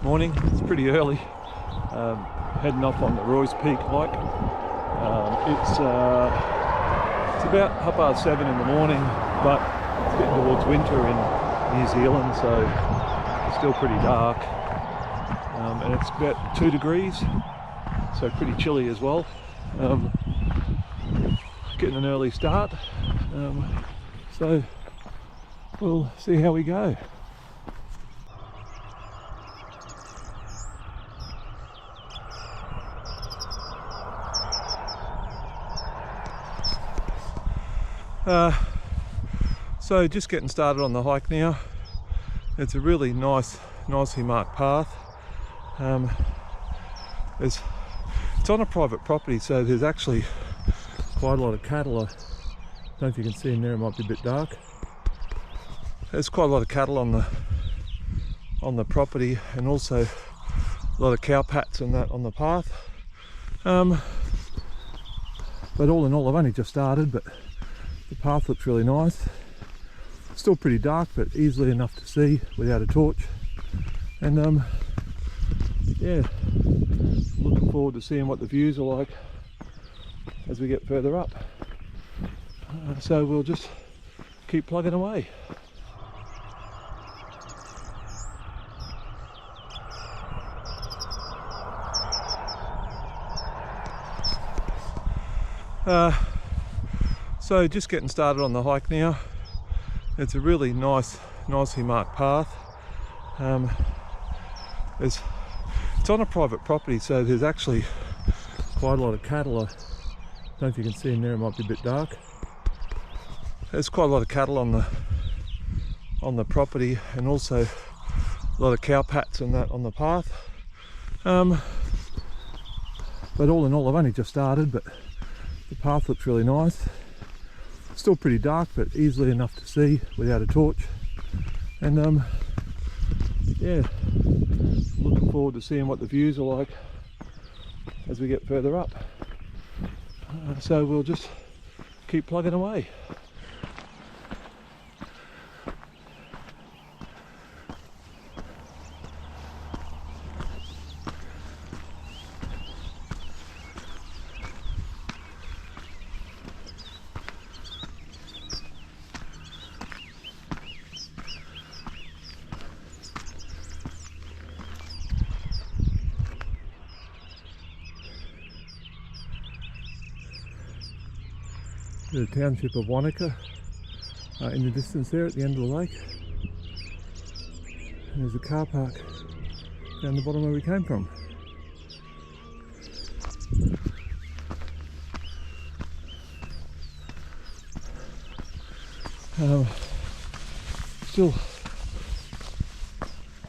Morning, it's pretty early. Heading off on the Roy's Peak hike. It's about 7:30 in the morning, but it's getting towards winter in New Zealand, so it's still pretty dark. And it's about 2 degrees, so pretty chilly as well. Getting an early start, so we'll see how we go. So just getting started on the hike now. It's a really nicely marked path. It's on a private property, so there's actually quite a lot of cattle. I don't know if you can see in there, it might be a bit dark. There's quite a lot of cattle on the property, and also a lot of cow pats and that on the path. But all in all, I've only just started, but the path looks really nice. Still pretty dark, but easily enough to see without a torch. And yeah, looking forward to seeing what the views are like as we get further up. So we'll just keep plugging away. So just getting started on the hike now. It's a really nicely marked path. It's on a private property, so there's actually quite a lot of cattle. I don't know if you can see in there, it might be a bit dark. There's quite a lot of cattle on the property, and also a lot of cow pats and that on the path. But all in all, I've only just started, but the path looks really nice. Still pretty dark, but easily enough to see without a torch. And yeah, looking forward to seeing what the views are like as we get further up. So we'll just keep plugging away. The township of Wanaka in the distance there at the end of the lake, and there's a car park down the bottom where we came from. Still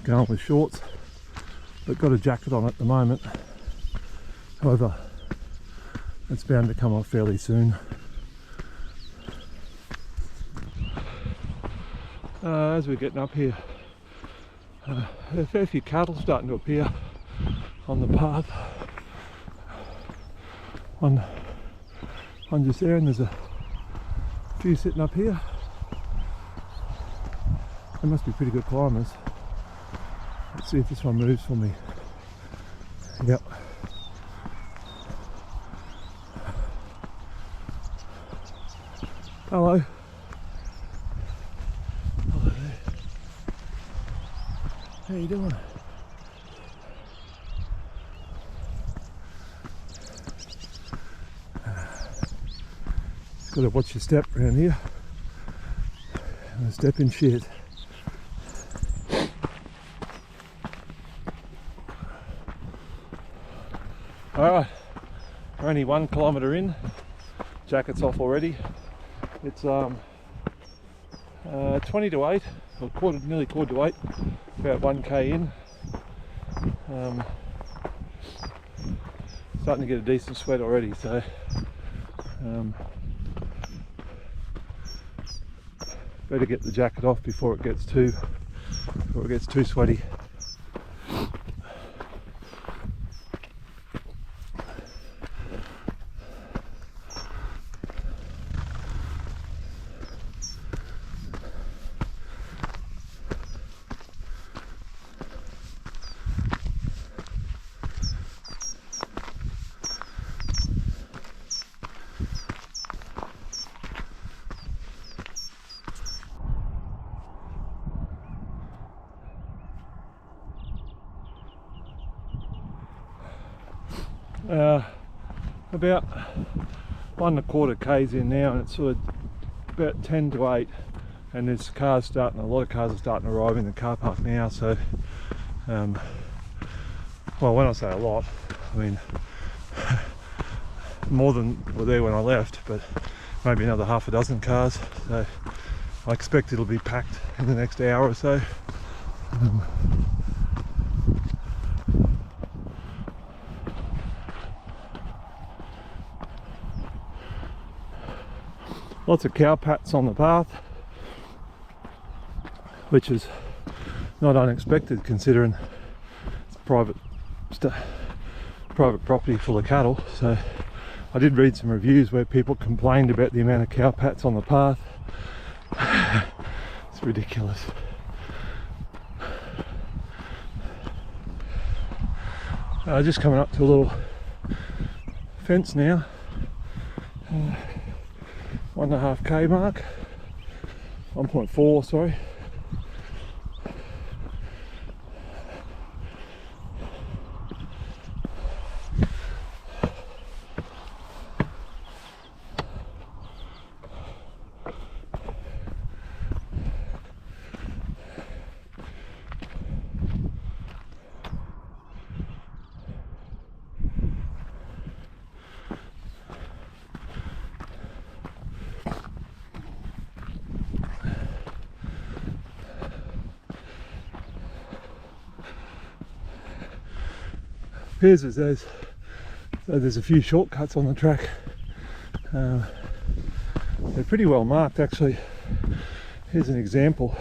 going with shorts, but got a jacket on at the moment. However, it's bound to come off fairly soon. As we're getting up here, a fair few cattle starting to appear on the path. One just there, and there's a few sitting up here. They must be pretty good climbers. Let's see if this one moves for me. Yep. Hello. How you doing? Just got to watch your step around here. And a step in shit. Alright, we're only 1 kilometre in. Jacket's off already. It's 20 to 8, or nearly quarter to 8. About 1k in. Starting to get a decent sweat already, so better get the jacket off before it gets too sweaty. About 1¼ k's in now, and it's sort of about 10 to 8, and there's cars starting, a lot of cars are starting to arrive in the car park now. So well, when I say a lot, I mean more than were there when I left, but maybe another half a dozen cars. So I expect it'll be packed in the next hour or so. Lots of cow pats on the path, which is not unexpected considering it's private property full of cattle. So I did read some reviews where people complained about the amount of cow pats on the path. It's ridiculous. Just coming up to a little fence now. 1.5 k mark, 1.4, sorry. Appears as though there's a few shortcuts on the track. They're pretty well marked actually. Here's an example.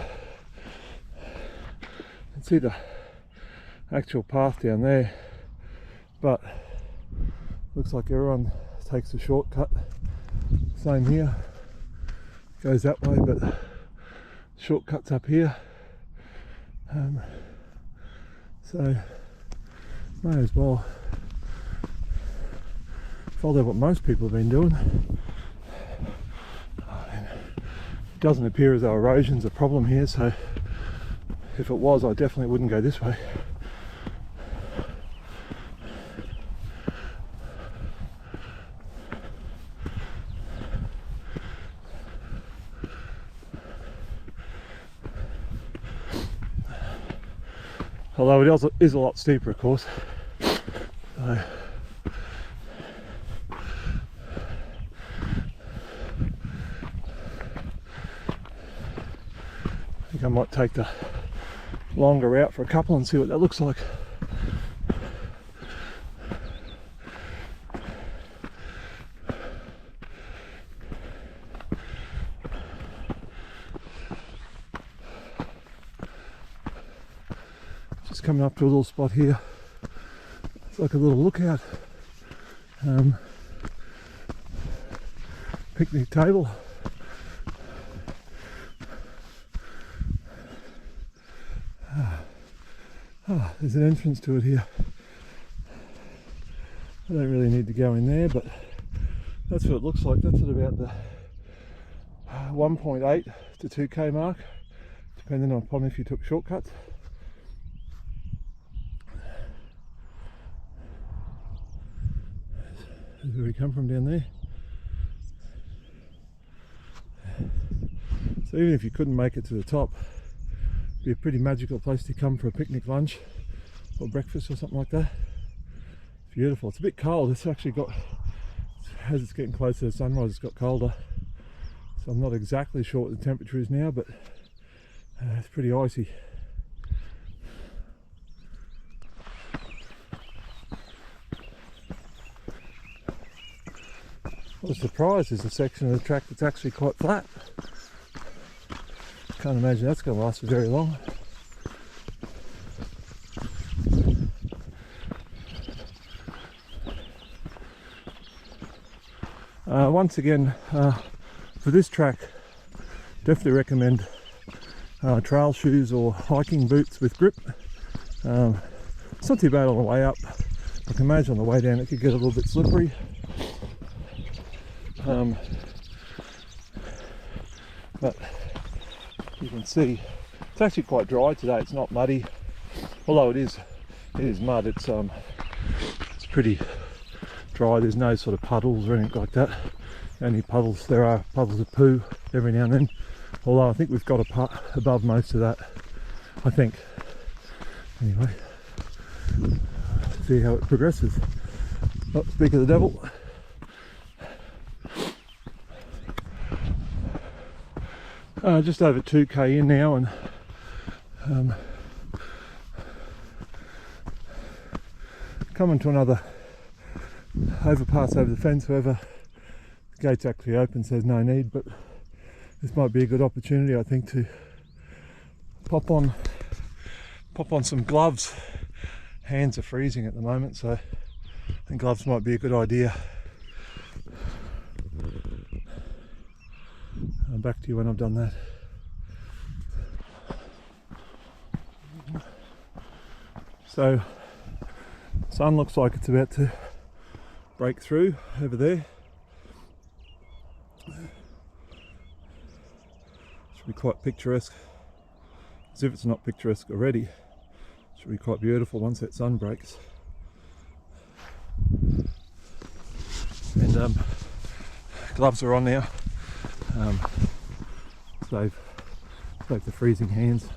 You can see the actual path down there, but looks like everyone takes a shortcut. Same here, goes that way, but shortcuts up here. So may as well follow what most people have been doing. It doesn't appear as though erosion's a problem here, so if it was, I definitely wouldn't go this way. Although it is a lot steeper, of course. So, I think I might take the longer route for a couple and see what that looks like. Just coming up to a little spot here. It's like a little lookout. Picnic table. There's an entrance to it here. I don't really need to go in there, but that's what it looks like. That's at about the 1.8 to 2 k mark, depending upon if you took shortcuts. This is where we come from down there. So even if you couldn't make it to the top, it'd be a pretty magical place to come for a picnic lunch or breakfast or something like that. It's beautiful. It's a bit cold. It's actually got, as it's getting closer to sunrise, it's got colder. So I'm not exactly sure what the temperature is now, but it's pretty icy. What was surprised is the section of the track that's actually quite flat. Can't imagine that's going to last for very long. Once again, for this track, definitely recommend trail shoes or hiking boots with grip. It's not too bad on the way up. I can imagine on the way down it could get a little bit slippery. But you can see it's actually quite dry today. It's not muddy, although it is mud. It's pretty dry. There's no sort of puddles or anything like that. Only puddles, there are puddles of poo every now and then. Although I think we've got a part above most of that, I think. Anyway, see how it progresses. Oh, speak of the devil. Just over 2k in now, and coming to another overpass over the fence. However, the gate's actually open, so there's no need, but this might be a good opportunity, I think, to pop on some gloves. Hands are freezing at the moment, so I think gloves might be a good idea. Back to you when I've done that. So, the sun looks like it's about to break through over there. Should be quite picturesque. As if it's not picturesque already. Should be quite beautiful once that sun breaks. And gloves are on now. Save the freezing hands.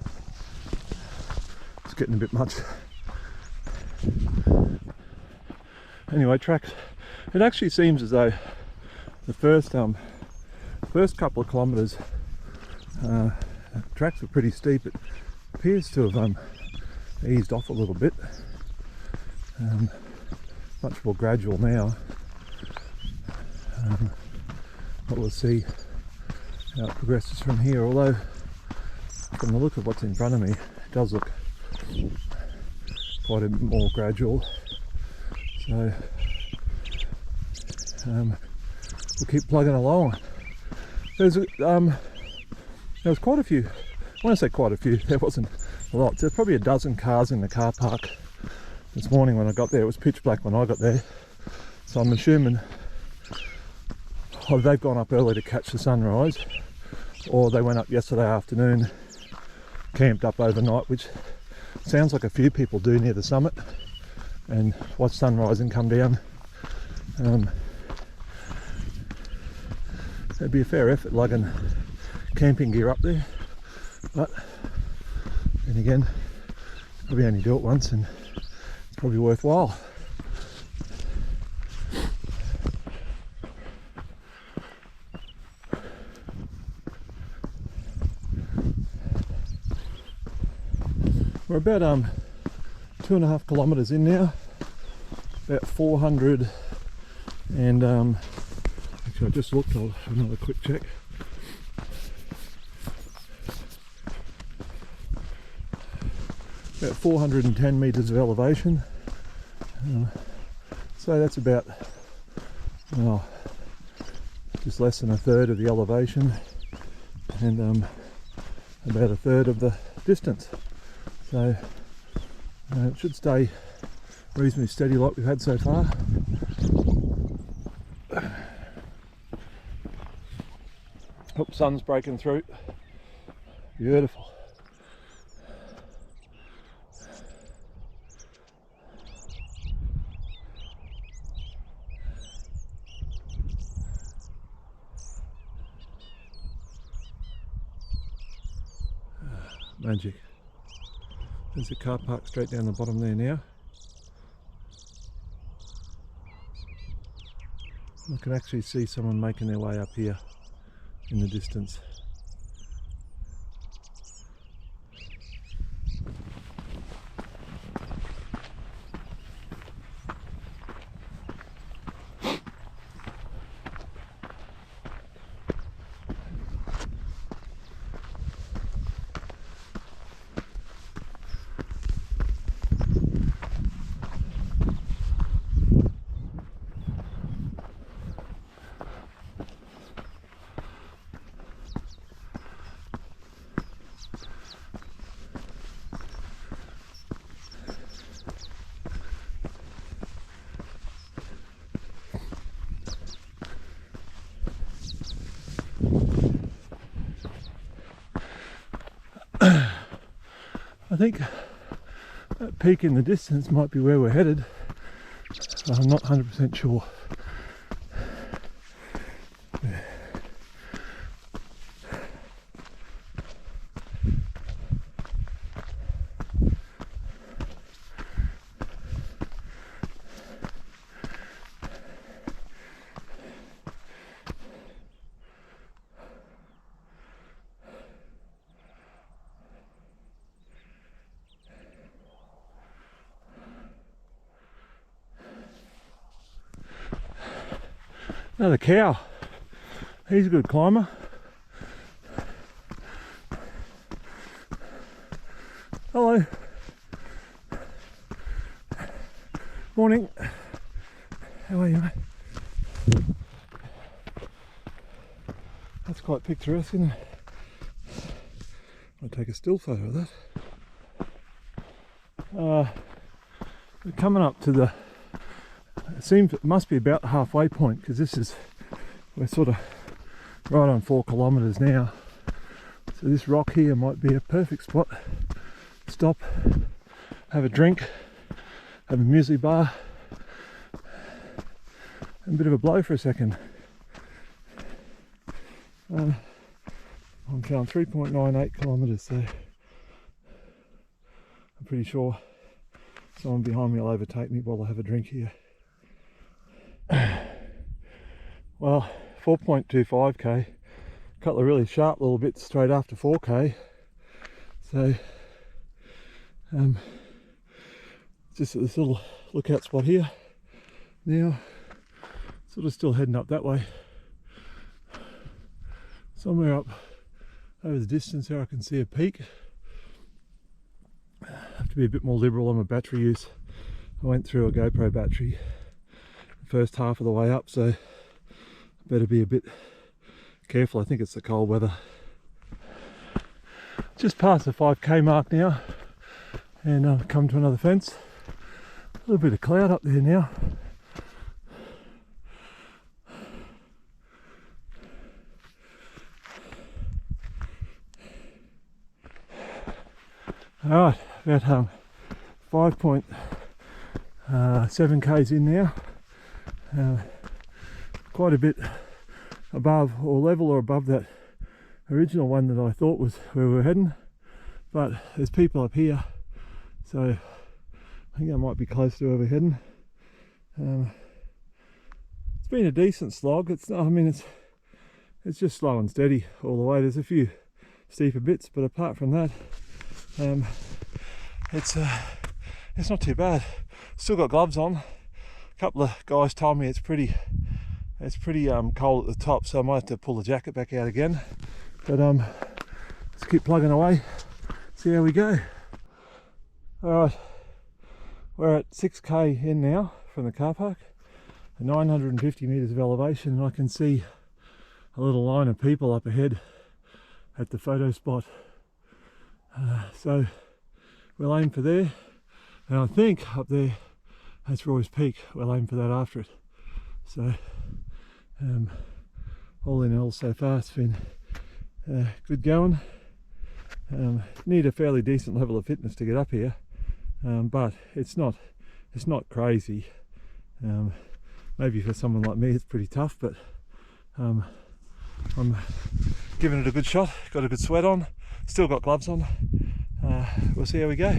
It's getting a bit much. Anyway, tracks. It actually seems as though the first couple of kilometres, tracks were pretty steep. It appears to have eased off a little bit. Much more gradual now. But we'll see how it progresses from here, although from the look of what's in front of me, it does look quite a bit more gradual. So we'll keep plugging along. There was quite a few, when I say quite a few, there wasn't a lot. There's probably a dozen cars in the car park this morning when I got there. It was pitch black when I got there, so I'm assuming they've gone up early to catch the sunrise, or they went up yesterday afternoon, camped up overnight, which sounds like a few people do near the summit, and watch sunrise and come down. It'd be a fair effort lugging camping gear up there, but then again, probably only do it once and it's probably worthwhile. We're about 2.5 kilometres in now, about 400, and actually I just looked, I'll have another quick check. About 410 metres of elevation, so that's about, well, just less than a third of the elevation, and about a third of the distance. So it should stay reasonably steady like we've had so far. Oh, sun's breaking through. Beautiful. Magic. There's a car park straight down the bottom there now. I can actually see someone making their way up here in the distance. I think that peak in the distance might be where we're headed. I'm not 100% sure. Yeah. Another cow. He's a good climber. Hello. Morning. How are you, mate? That's quite picturesque, isn't it? I'll take a still photo of that. We're coming up to the, it must be about the halfway point, because we're sort of right on 4 kilometres now. So this rock here might be a perfect spot. Stop, have a drink, have a muesli bar, and a bit of a blow for a second. I'm showing 3.98 kilometres, so I'm pretty sure someone behind me will overtake me while I have a drink here. Well, 4.25k, a couple of really sharp little bits straight after 4k, so just at this little lookout spot here now, sort of still heading up that way. Somewhere up over the distance there I can see a peak. I have to be a bit more liberal on my battery use. I went through a GoPro battery the first half of the way up, so I better be a bit careful. I think it's the cold weather. Just past the 5k mark now, and I've come to another fence. A little bit of cloud up there now. Alright, about 5.7 k's in now. Quite a bit above or level or above that original one that I thought was where we were heading, but there's people up here, so I think I might be close to where we're heading. It's been a decent slog. It's not, I mean, it's just slow and steady all the way. There's a few steeper bits, but apart from that, it's not too bad. Still got gloves on. A couple of guys told me it's pretty cold at the top, so I might have to pull the jacket back out again. But let's keep plugging away, see how we go. Alright, we're at 6k in now from the car park, 950 metres of elevation, and I can see a little line of people up ahead at the photo spot. So we'll aim for there, and I think up there that's Roy's Peak. We'll aim for that after it. So all in all, so far it's been good going. Need a fairly decent level of fitness to get up here, but it's not crazy. Maybe for someone like me it's pretty tough, but I'm giving it a good shot. Got a good sweat on, still got gloves on. We'll see how we go.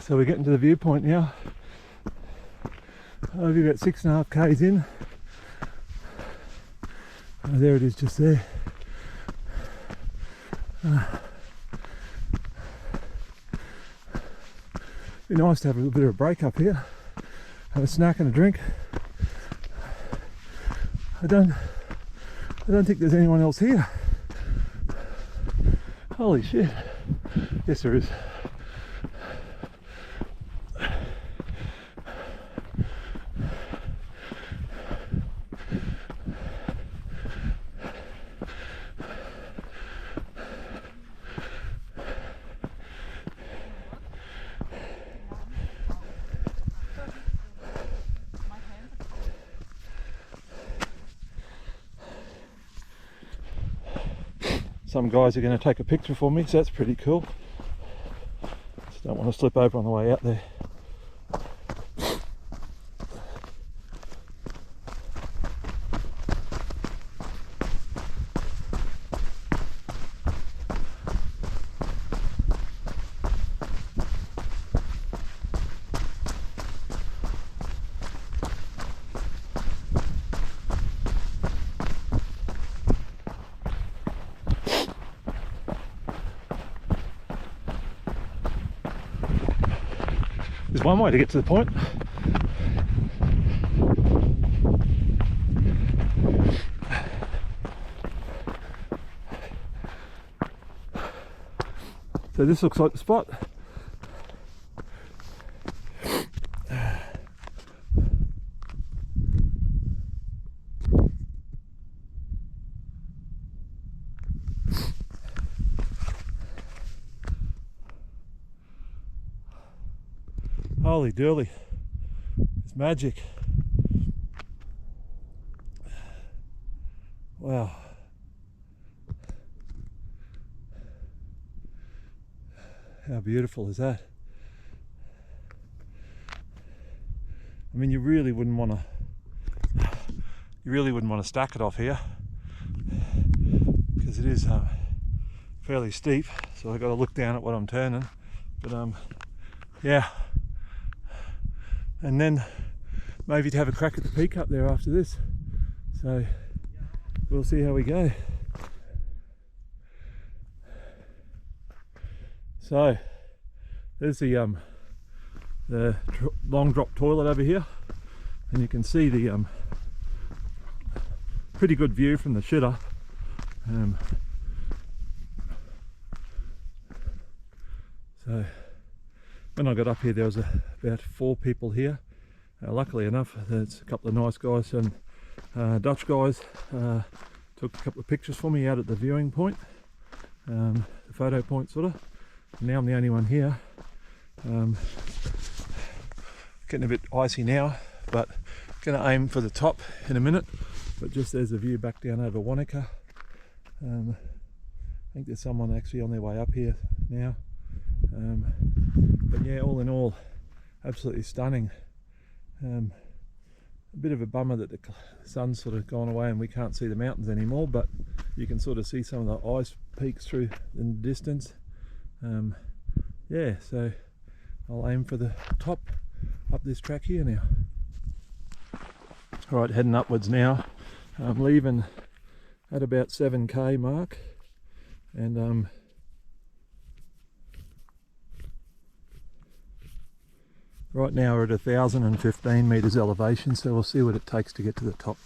So we're getting to the viewpoint now. I've got 6.5 k's in. There it is, just there. Be nice to have a little bit of a break up here, have a snack and a drink. I don't think there's anyone else here. Holy shit. Yes, there is. Some guys are going to take a picture for me, so that's pretty cool. Don't want to slip over on the way out there. There's one way to get to the point. So this looks like the spot. Holy dooly, it's magic. Wow. How beautiful is that? I mean, you really wouldn't want to stack it off here because it is fairly steep, so I've got to look down at what I'm turning. But yeah. And then maybe to have a crack at the peak up there after this. So we'll see how we go. So there's the long drop toilet over here, and you can see the pretty good view from the shitter. So when I got up here, there was about 4 people here. Luckily enough, there's a couple of nice guys and Dutch guys took a couple of pictures for me out at the viewing point, the photo point sort of. Now I'm the only one here. Getting a bit icy now, but going to aim for the top in a minute. But just there's a view back down over Wanaka. I think there's someone actually on their way up here now. But yeah, all in all, absolutely stunning. A bit of a bummer that the sun's sort of gone away and we can't see the mountains anymore, but you can sort of see some of the ice peaks through in the distance. Yeah, so I'll aim for the top up this track here now. All right, heading upwards now. I'm leaving at about 7k mark, and right now we're at 1,015 meters elevation, so we'll see what it takes to get to the top.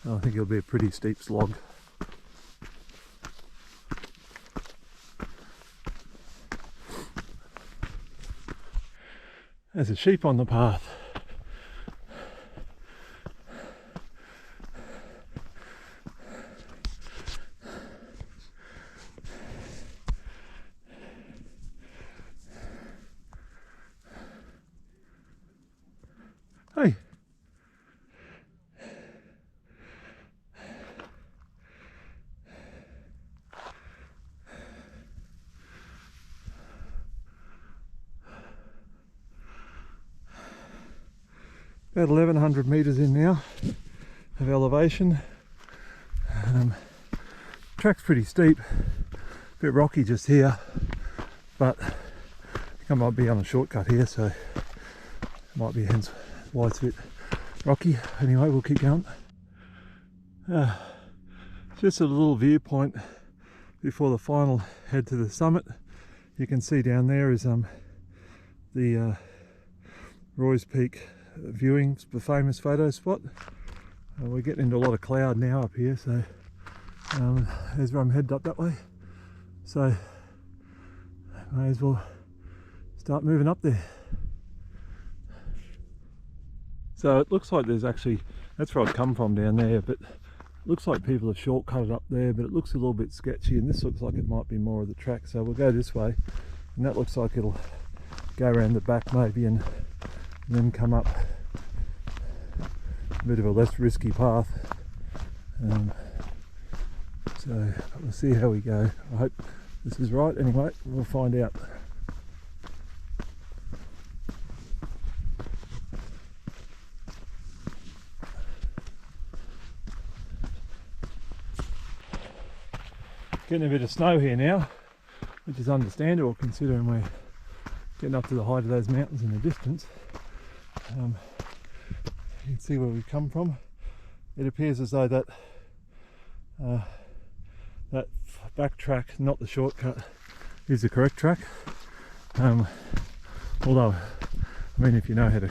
I think it'll be a pretty steep slog. There's a sheep on the path. Hey. About 1,100 meters in now of elevation. Track's pretty steep, a bit rocky just here, but I think I might be on a shortcut here, so it might be hence why it's a bit rocky. Anyway, we'll keep going. Just a little viewpoint before the final head to the summit. You can see down there is the Roy's Peak viewing, the famous photo spot. We're getting into a lot of cloud now up here, so there's where I'm headed up that way. So may as well start moving up there. So it looks like there's actually, that's where I've come from down there, but it looks like people have shortcutted up there, but it looks a little bit sketchy, and this looks like it might be more of the track. So we'll go this way, and that looks like it'll go around the back maybe and then come up a bit of a less risky path. So we'll see how we go. I hope this is right. Anyway, we'll find out. Getting a bit of snow here now, which is understandable considering we're getting up to the height of those mountains in the distance. You can see where we've come from. It appears as though that that back track, not the shortcut, is the correct track. Although, I mean, if you know how to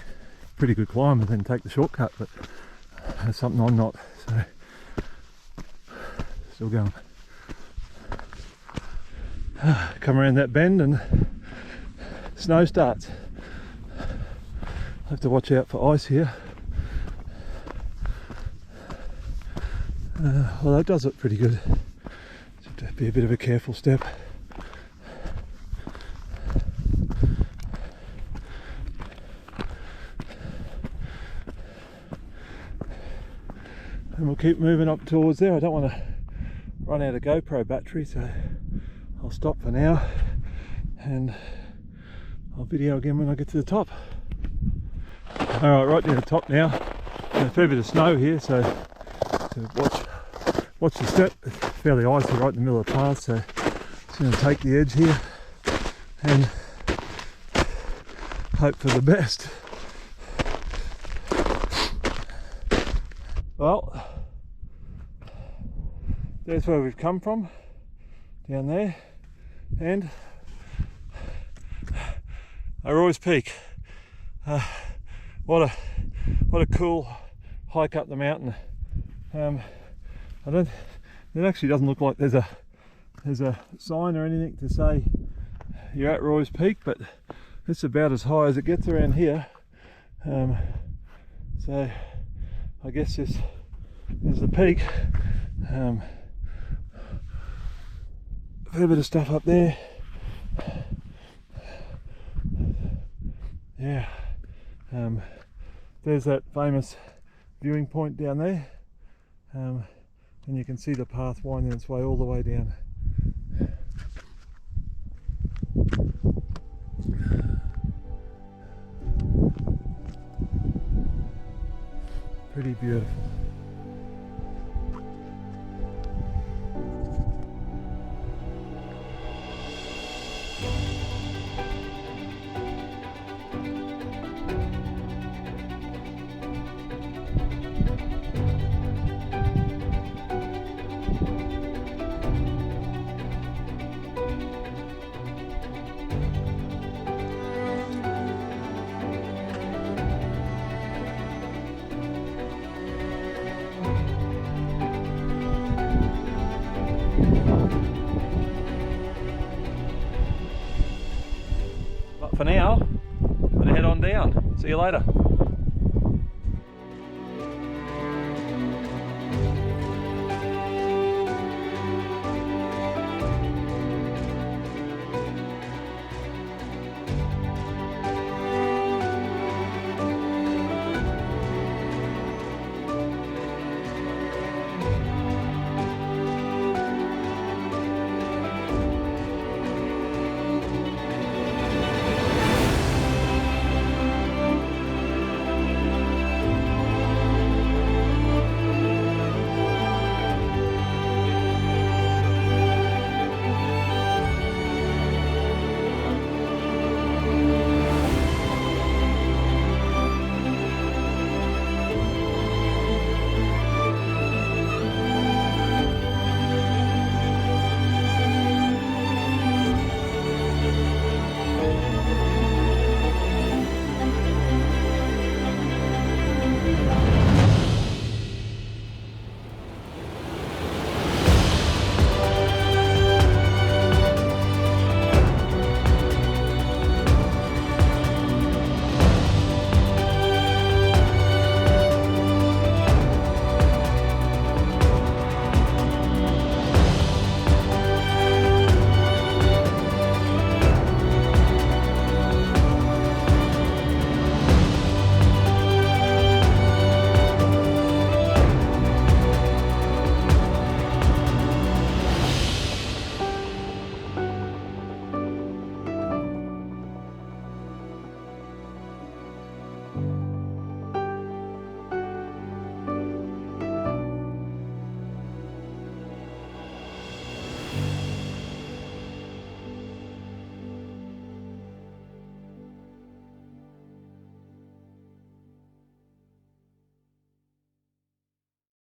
pretty good climber, then take the shortcut, but that's something I'm not, so still going. Come around that bend and snow starts. Have to watch out for ice here. Well, that does look pretty good. Just have to be a bit of a careful step. And we'll keep moving up towards there. I don't want to run out of GoPro battery, so I'll stop for now and I'll video again when I get to the top. Alright, right near the top now. There's a fair bit of snow here, so to watch the step. It's fairly icy right in the middle of the path, so just going to take the edge here and hope for the best. Well, there's where we've come from, down there, and Roy's Peak. What a cool hike up the mountain. It actually doesn't look like there's a sign or anything to say you're at Roy's Peak, but it's about as high as it gets around here. So I guess this is the peak. A fair bit of stuff up there. Yeah. There's that famous viewing point down there, and you can see the path winding its way all the way down. Pretty beautiful. But for now, I'm going to head on down. See you later.